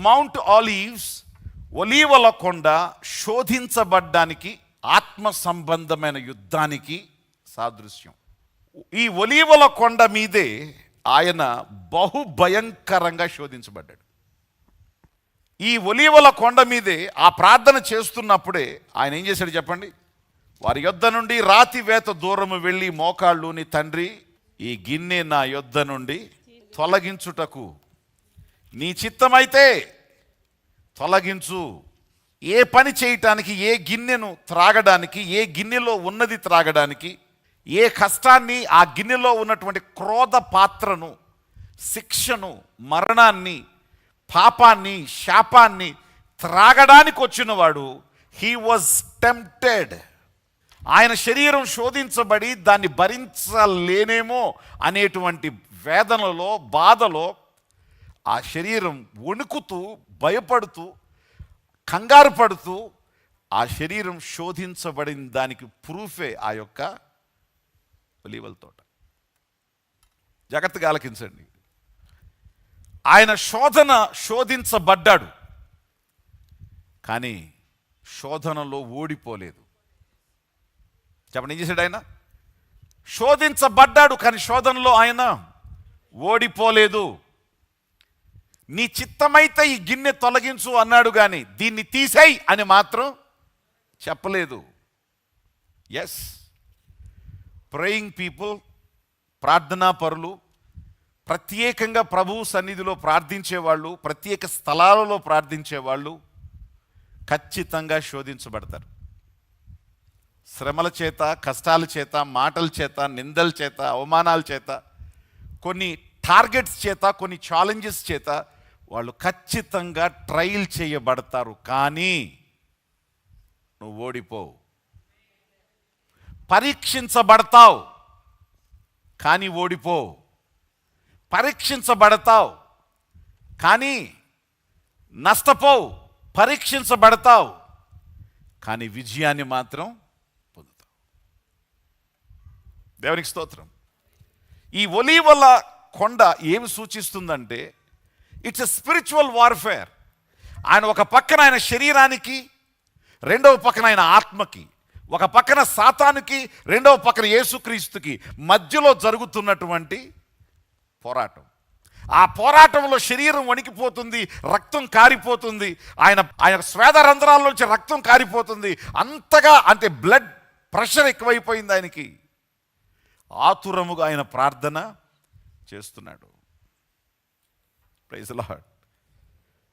Mount olives, ఒలీవల కొండ శోధించబడ్డానికి, ఆత్మ సంబంధమైన యుద్ధానికి సాదృశ్యం. ఈ ఒలీవల కొండ మీదే ఆయన బహుభయంకరంగా శోధించబడ్డాడు. ఈ ఒలీవల కొండ మీదే ఆ ప్రార్థన చేస్తున్నప్పుడే ఆయన ఏం చేశాడు చెప్పండి? వారి యొద్ద నుండి రాతి వేత దూరము వెళ్ళి మోకాళ్ళు, నీ తండ్రి ఈ గిన్నె నా యొద్ద నుండి తొలగించుటకు నీ చిత్తమైతే తొలగించు. ఏ పని చేయటానికి, ఏ గిన్నెను త్రాగడానికి, ఏ గిన్నెలో ఉన్నది త్రాగడానికి, ఏ కష్టాన్ని, ఆ గిన్నెలో ఉన్నటువంటి క్రోధ పాత్రను, శిక్షను, మరణాన్ని, పాపాన్ని, శాపాన్ని త్రాగడానికి వచ్చినవాడు హీ వాజ్ టెంప్టెడ్. ఆయన శరీరం శోధించబడి దాన్ని భరించలేనేమో అనేటువంటి వేదనలో, బాధలో ఆ శరీరం వణుకుతూ, భయపడుతూ, కంగారు పడుతూ ఆ శరీరం శోధించబడిన దానికి ప్రూఫే ఆ యొక్క ఒలీవల తోట. జాగ్రత్తగా ఆలకించండి. ఆయన శోధించబడ్డాడు, కానీ శోధనలో ఓడిపోలేదు. చెప్పండి, ఏం చేశాడు ఆయన? శోధించబడ్డాడు, కానీ శోధనలో ఆయన ఓడిపోలేదు. నీ చిత్తమైతే ఈ గిన్నె తొలగించు అన్నాడు, కానీ దీన్ని తీసేయి అని మాత్రం చెప్పలేదు. ఎస్, ప్రేయింగ్ పీపుల్, ప్రార్థనా పరులు, ప్రత్యేకంగా ప్రభువు సన్నిధిలో ప్రార్థించేవాళ్ళు, ప్రత్యేక స్థలాలలో ప్రార్థించేవాళ్ళు ఖచ్చితంగా శోధించబడతారు. శ్రమల చేత, కష్టాల చేత, మాటల చేత, నిందల చేత, అవమానాల చేత, కొన్ని టార్గెట్స్ చేత, కొన్ని ఛాలెంజెస్ చేత వాళ్ళు ఖచ్చితంగా ట్రయల్ చేయబడతారు. కానీ నువ్వు ఓడిపోవు. పరీక్షించబడతావు, కానీ ఓడిపోవు. పరీక్షించబడతావు, కానీ నష్టపోవు. పరీక్షించబడతావు, కానీ విజయాన్ని మాత్రం పొందుతావు. దేవునికి స్తోత్రం. ఈ ఒలీవల కొండ ఏమి సూచిస్తుందంటే, ఇట్స్ ఎ స్పిరిచువల్ వార్ఫేర్. ఆయన ఒక పక్కన ఆయన శరీరానికి, రెండవ పక్కన ఆయన ఆత్మకి, ఒక పక్కన సాతానుకి, రెండవ పక్కన యేసుక్రీస్తుకి మధ్యలో జరుగుతున్నటువంటి పోరాటం. ఆ పోరాటంలో శరీరం వణికిపోతుంది, రక్తం కారిపోతుంది, ఆయన స్వేద రంధ్రాల్లోంచి రక్తం కారిపోతుంది. అంతగా అంటే బ్లడ్ ప్రెషర్ ఎక్కువైపోయింది ఆయనకి. ఆతురముగా ఆయన ప్రార్థన చేస్తున్నాడు. Praise the lord.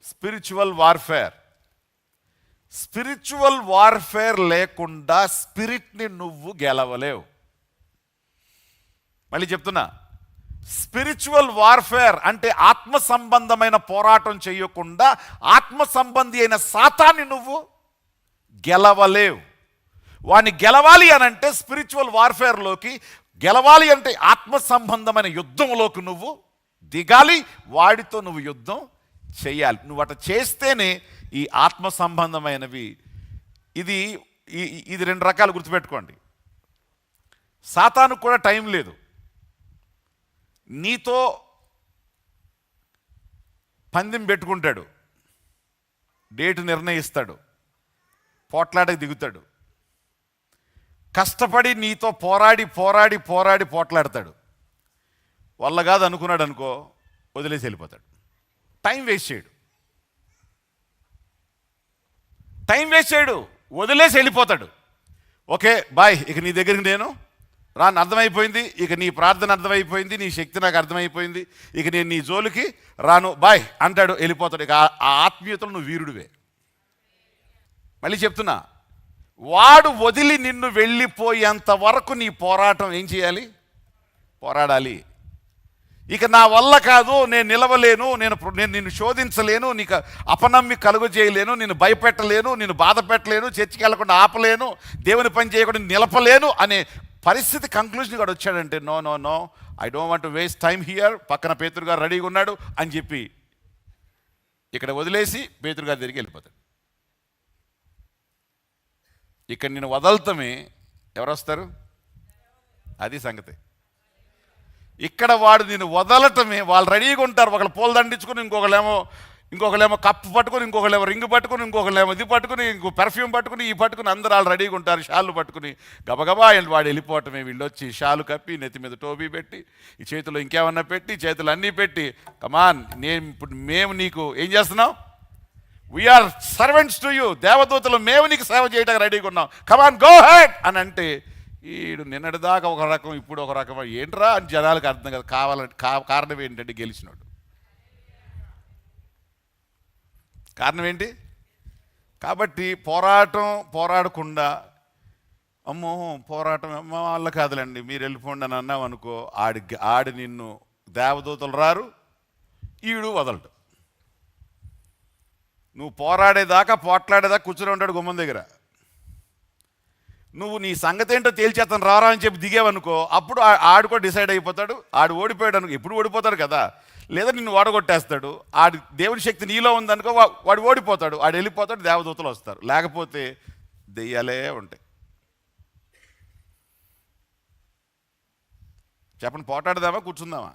Spiritual warfare. Spiritual warfare లేకుండా స్పిరిట్ని నువ్వు గెలవలేవు. మళ్ళీ చెప్తున్నా, స్పిరిచువల్ వార్ఫేర్ అంటే ఆత్మ సంబంధమైన పోరాటం చేయకుండా ఆత్మ సంబంధి అయిన సాతాన్ని నువ్వు గెలవలేవు. వాడిని గెలవాలి అని అంటే స్పిరిచువల్ వార్ఫేర్లోకి గెలవాలి అంటే ఆత్మ సంబంధమైన యుద్ధంలోకి నువ్వు దిగాలి. వాడితో నువ్వు యుద్ధం చేయాలి. నువ్వు అట చేస్తేనే ఈ ఆత్మ సంబంధమైనవి. ఇది రెండు రకాలు గుర్తుపెట్టుకోండి. సాతానుకు కూడా టైం లేదు. నీతో పందెం పెట్టుకుంటాడు, డేటు నిర్ణయిస్తాడు, పోట్లాటకి దిగుతాడు, కష్టపడి నీతో పోరాడి పోరాడి పోరాడి పోట్లాడతాడు. వల్ల కాదు అనుకున్నాడు అనుకో, వదిలేసి వెళ్ళిపోతాడు. టైం వేస్ట్ చేయడు, వదిలేసి వెళ్ళిపోతాడు. ఓకే బాయ్, ఇక నీ దగ్గరికి నేను రాను, అర్థమైపోయింది. ఇక నీ ప్రార్థన అర్థమైపోయింది, నీ శక్తి నాకు అర్థమైపోయింది, ఇక నేను నీ జోలికి రాను, బాయ్ అంటాడు, వెళ్ళిపోతాడు. ఇక ఆ ఆత్మీయతలో నువ్వు వీరుడివే. మళ్ళీ చెప్తున్నా, వాడు వదిలి నిన్ను వెళ్ళిపోయేంత వరకు నీ పోరాటం ఏం చేయాలి? పోరాడాలి. ఇక నా వల్ల కాదు, నేను నిలవలేను, నేను నిన్ను శోధించలేను, నీకు అపనమ్మి కలుగజేయలేను, నేను భయపెట్టలేను, నేను బాధ పెట్టలేను, చర్చికి వెళ్ళకుండా ఆపలేను, దేవుని పని చేయకుండా నిలపలేను అనే పరిస్థితి కంక్లూజన్ కూడా వచ్చాడంటే, no no no, I don't want to waste time here, పక్కన పేతురు గారు రెడీగా ఉన్నాడు అని చెప్పి ఇక్కడ వదిలేసి పేతురు గారి దగ్గరికి వెళ్ళిపోతాడు. ఇక్కడ నేను వదలతమే ఎవరు వస్తారు? అది సంగతి. ఇక్కడ వాడు నేను వదలటమే, వాళ్ళు రెడీగా ఉంటారు. ఒకళ్ళు పూలు దండించుకుని, ఇంకొకళ్ళేమో ఇంకొకళ్ళేమో కప్పు పట్టుకుని, ఇంకొకళ్ళేమో రింగ్ పట్టుకుని, ఇంకొకళ్ళేమో ఇది పట్టుకుని, ఇంకో పెర్ఫ్యూమ్ పట్టుకుని, ఈ పట్టుకుని అందరూ వాళ్ళు రెడీగా ఉంటారు. షాళ్ళు పట్టుకుని గబగబా వాడు వెళ్ళిపోవటమే. వీళ్ళు వచ్చి షాలు కప్పి, నెత్తి మీద టోపీ పెట్టి, ఈ చేతిలో ఇంకేమన్నా పెట్టి, చేతులు అన్నీ పెట్టి, కమాన్ ఇప్పుడు మేము నీకు ఏం చేస్తున్నాం, వీఆర్ సర్వెంట్స్ టు యూ, దేవదూతలు మేము నీకు సేవ చేయడానికి రెడీగా ఉన్నాం, కమాన్ గో హెడ్ అని అంటే, ఈడు నిన్నటిదాకా ఒక రకం ఇప్పుడు ఒక రకం, ఏంట్రా అని జనాలకు అర్థం కాదు. కారణం ఏంటంటే గెలిచినాడు. కారణం ఏంటి? కాబట్టి పోరాడకుండా అమ్మో పోరాటం అమ్మ వాళ్ళ కాదులండి మీరు వెళ్ళిపోండి అని అన్నావు అనుకో, ఆడి నిన్ను దేవదూతలు రారు, ఈడు వదలడు. నువ్వు పోట్లాడేదాకా కూర్చొని ఉంటాడు గుమ్మం దగ్గర. నువ్వు నీ సంగతి ఏంటో తేల్చేస్తాను రారా అని చెప్పి దిగేవనుకో, అప్పుడు ఆడు కూడా డిసైడ్ అయిపోతాడు. ఆడు ఓడిపోయాడు అనుకో, ఎప్పుడు ఓడిపోతాడు కదా, లేదా నిన్ను ఓడగొట్టేస్తాడు. ఆడి దేవుని శక్తి నీలో ఉందనుకో, వాడు ఓడిపోతాడు, ఆడు వెళ్ళిపోతాడు, దేవదూతలు వస్తారు. లేకపోతే దెయ్యాలే ఉంటాయి. చెప్పండి, పోట్లాడదామా కూర్చుందామా?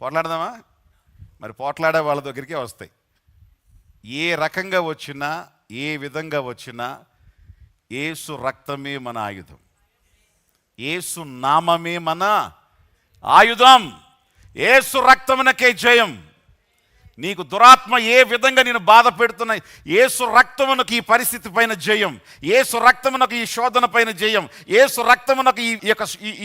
పోట్లాడదామా? మరి పోట్లాడే వాళ్ళ దగ్గరికే వస్తాయి. ఏ రకంగా వచ్చినా, ఏ విధంగా వచ్చినా, యేసు రక్తమే మన ఆయుధం, యేసు నామమే మన ఆయుధం, యేసు రక్తమునకే జయం. నీకు దురాత్మ ఏ విధంగా నేను బాధ పెడుతున్నా, యేసు రక్తమునకు ఈ పరిస్థితి పైన జయం, యేసు రక్తమునకు ఈ శోధన పైన జయం, యేసు రక్తమునకు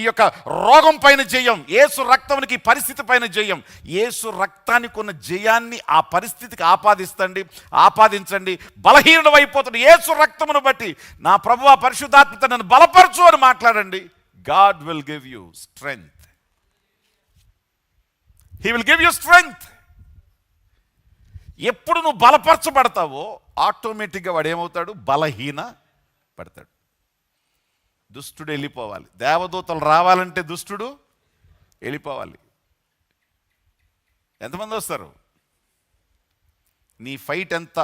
ఈ యొక్క రోగం పైన జయం, యేసు రక్తమునకు ఈ పరిస్థితి పైన జయం. యేసు రక్తానికి ఉన్న జయాన్ని ఆ పరిస్థితికి ఆపాదించండి. బలహీనుడు అయిపోతుంది యేసు రక్తమును బట్టి. నా ప్రభువా పరిశుద్ధాత్మతో నన్ను బలపరచు అని మాట్లాడండి. God will give you strength. He will give you strength. ఎప్పుడు నువ్వు బలపరచబడతావో ఆటోమేటిక్గా వాడు ఏమవుతాడు, బలహీన పడతాడు. దుష్టుడు వెళ్ళిపోవాలి. దేవదూతలు రావాలంటే దుష్టుడు వెళ్ళిపోవాలి. ఎంతమంది వస్తారు? నీ ఫైట్ ఎంత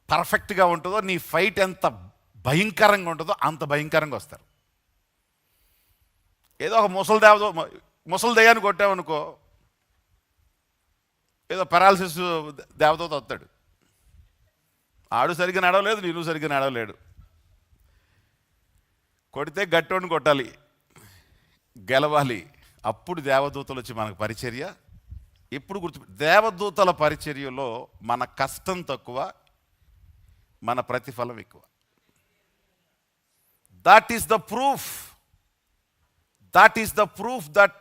పర్ఫెక్ట్గా ఉంటుందో, నీ ఫైట్ ఎంత భయంకరంగా ఉంటుందో అంత భయంకరంగా వస్తారు. ఏదో ఒక ముసలి దయ్యాన్ని కొట్టామనుకో, ఏదో పెరాలసిస్ దేవదూత వస్తాడు. ఆడు సరిగ్గా నడవలేదు, నేను సరిగ్గా నడవలేడు. కొడితే గట్టోడిని కొట్టాలి, గెలవాలి. అప్పుడు దేవదూతలు వచ్చి మనకు పరిచర్య. ఎప్పుడు దేవదూతల పరిచర్యలో మన కష్టం తక్కువ, మన ప్రతిఫలం ఎక్కువ. That is the proof that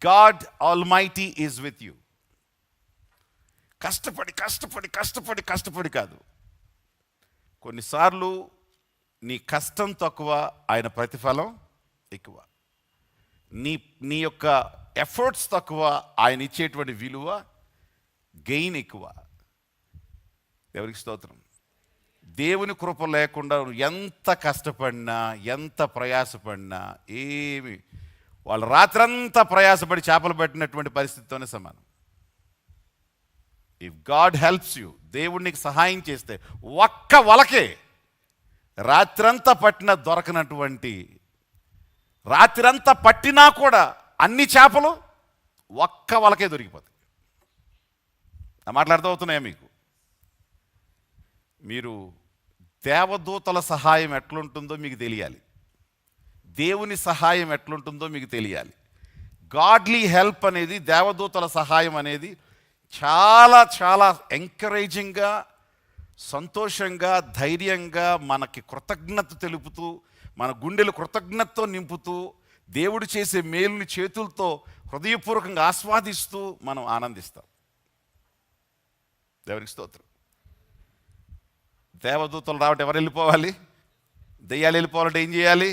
God almighty is with you. కష్టపడి కాదు. కొన్నిసార్లు నీ కష్టం తక్కువ, ఆయన ప్రతిఫలం ఎక్కువ. నీ యొక్క ఎఫర్ట్స్ తక్కువ, ఆయన ఇచ్చేటువంటి విలువ గెయిన్ ఎక్కువ. దేవునికి స్తోత్రం. దేవుని కృప లేకుండా ఎంత కష్టపడినా, ఎంత ప్రయాసపడినా ఏమి, వాళ్ళు రాత్రంతా ప్రయాసపడి చేపలు పట్టినటువంటి పరిస్థితితోనే సమానం. ఇఫ్ గాడ్ హెల్ప్స్ యూ, దేవుడు నీకు సహాయం చేస్తే, ఒక్క వలకే రాత్రంతా పట్టిన దొరకనటువంటి, రాత్రంతా పట్టినా కూడా అన్ని చేపలు ఒక్క వలకే దొరికిపోతాయి. నా మాట్లాడుతూ అవుతున్నాయా మీకు? మీరు దేవదూతల సహాయం ఎట్లుంటుందో మీకు తెలియాలి, దేవుని సహాయం ఎట్లుంటుందో మీకు తెలియాలి. గాడ్లీ హెల్ప్ అనేది, దేవదూతల సహాయం అనేది చాలా చాలా ఎంకరేజింగ్గా, సంతోషంగా, ధైర్యంగా, మనకి కృతజ్ఞత తెలుపుతూ, మన గుండెలు కృతజ్ఞతతో నింపుతూ, దేవుడు చేసే మేలుని చేతులతో హృదయపూర్వకంగా ఆస్వాదిస్తూ మనం ఆనందిస్తాం. దేవునికి స్తోత్రం. దేవదూతలు రావటం ఎవరు వెళ్ళిపోవాలి? దెయ్యాలు వెళ్ళిపోవాలంటే ఏం చేయాలి?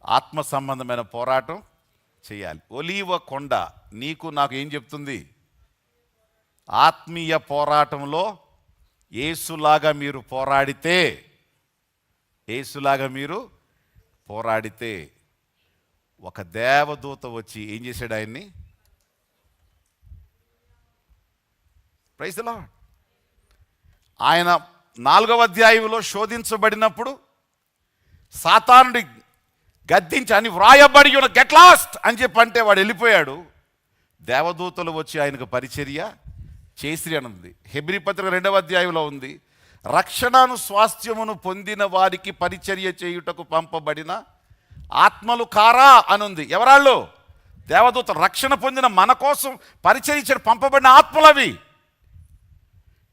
ఆత్మ సంబంధమైన పోరాటం చేయాలి. ఒలీవ కొండ నీకు నాకు ఏం చెప్తుంది? ఆత్మీయ పోరాటంలో యేసులాగా మీరు పోరాడితే ఒక దేవదూత వచ్చి ఏం చేశాడు? ఆయన్ని, ప్రైజ్ ది లార్డ్, ఆయన 4వ అధ్యాయంలో శోధించబడినప్పుడు సాతానుడి గద్దించి అని వ్రాయబడి ఉన్న గెట్ లాస్ట్ అని చెప్పి అంటే వాడు వెళ్ళిపోయాడు. దేవదూతలు వచ్చి ఆయనకు పరిచర్య చేసిరి అని ఉంది. హెబ్రీ పత్రిక 2వ అధ్యాయంలో ఉంది, రక్షణను స్వాస్థ్యమును పొందిన వారికి పరిచర్య చేయుటకు పంపబడిన ఆత్మలు కారా అనుంది. ఎవరాళ్ళు? దేవదూతలు. రక్షణ పొందిన మన కోసం పరిచర్య పంపబడిన ఆత్మలవి.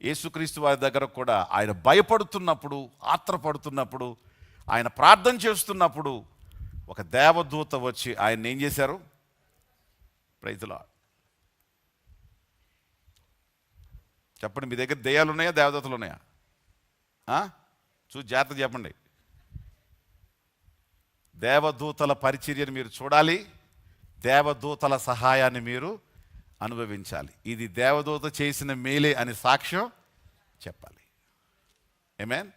యేసుక్రీస్తు వారి దగ్గర కూడా ఆయన భయపడుతున్నప్పుడు, ఆత్రపడుతున్నప్పుడు, ఆయన ప్రార్థన చేస్తున్నప్పుడు ఒక దేవదూత వచ్చి ఆయన ఏం చేశారు? Praise lord. చెప్పండి, మీ దగ్గర దెయ్యాలు ఉన్నాయా, దేవదూతలు ఉన్నాయా? చూసి జాగ్రత్త చెప్పండి. దేవదూతల పరిచర్యను మీరు చూడాలి, దేవదూతల సహాయాన్ని మీరు అనుభవించాలి. ఇది దేవదూత చేసిన మేలే అని సాక్ష్యం చెప్పాలి. ఆమేన్.